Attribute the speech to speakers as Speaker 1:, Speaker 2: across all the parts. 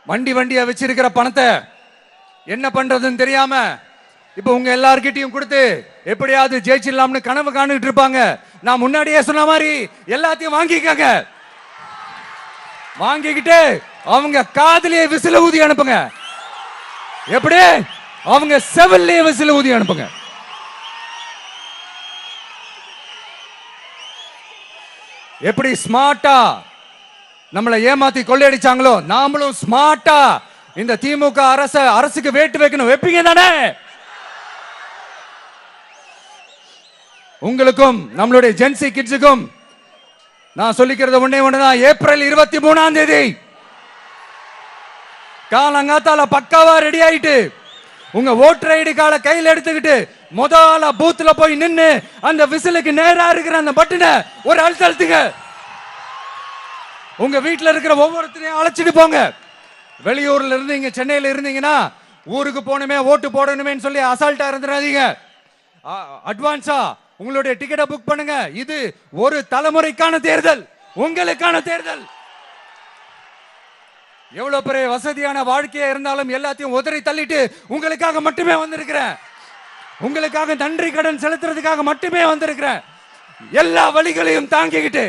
Speaker 1: வண்டி வண்டியா வச்சிருக்கிற பணத்தை என்ன பண்றதுன்னு தெரியாம இப்ப உங்க எல்லார்கிட்டையும் கொடுத்து எப்படியாவது ஜெயிச்சிடலாம்னு கனவு காணிட்டு இருப்பாங்க. நான் முன்னாடியே சொன்ன மாதிரி எல்லாத்தையும் வாங்கிக்கங்க. வாங்கிக்கிட்டு அவங்க காதுலயே விசில ஊதி அனுப்புங்க. எப்படி? அவங்க செவிலே விசில ஊதி அனுப்புங்க. எப்படி ஸ்மார்ட்டா நம்மளை ஏமாத்தி கொள்ளையடிச்சாங்களோ நாமளும் ஸ்மார்ட்டா இந்த திமுக அரசுக்கு வேட்டு வைக்கணும். வைப்பீங்க தானே? உங்களுக்கும் நம்மளுடைய ஜென்சி கிட்ஸுக்கும் நான் சொல்லிக்கிறது ஒண்ணே ஒண்ணுதான். ஏப்ரல் 23 காலங்காத்தால பக்காவா ரெடி ஆயிட்டு உங்க ஓட்டர் ஐடி கார்டை கையில் எடுத்துக்கிட்டு முதல்ல பூத்துல போய் நின்னு அந்த விசிலுக்கு நேரா இருக்கிற அந்த பட்டனை ஒரு அழுத்துங்க. உங்க வீட்டுல இருக்கிற ஒவ்வொருத்தரையும் அழைச்சிட்டு போங்க. வெளியூர்ல இருந்து இங்க சென்னையில இருந்தீங்கன்னா ஊருக்கு போகணுமே ஓட்டு போடணுமே சொல்லி அசால்ட்டா இருந்துடாதீங்க. அட்வான்ஸா உங்களுடைய டிக்கெட்டை புக் பண்ணுங்க. இது ஒரு தலைமுறைக்கான தேர்தல், உங்களுக்கான தேர்தல். எவ்வளவு பெரிய வசதியான வாழ்க்கையா இருந்தாலும் எல்லாத்தையும் உதறி தள்ளிட்டு உங்களுக்காக மட்டுமே வந்திருக்கிறேன். உங்களுக்காக நன்றி கடன் செலுத்துறதுக்காக மட்டுமே வந்திருக்கிறேன். எல்லா வழிகளையும் தாங்கிக்கிட்டு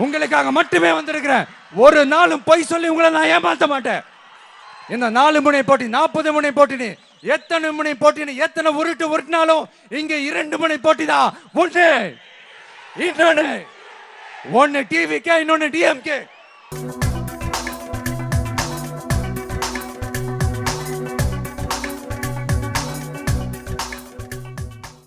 Speaker 1: உங்களுக்காக மட்டுமே வந்திருக்கிறேன். ஒரு நாளும் பொய் சொல்லி உங்களை நான் ஏமாத்த மாட்டேன். இந்த 4 முனை போட்டி 40 முனை போட்டி எத்தனை முனை போட்டி எத்தனை உருட்டினாலும் இங்க 2 முனை போட்டி தான். ஒன்னு டிவிக்கு, இன்னொன்னு டிஎம்கே.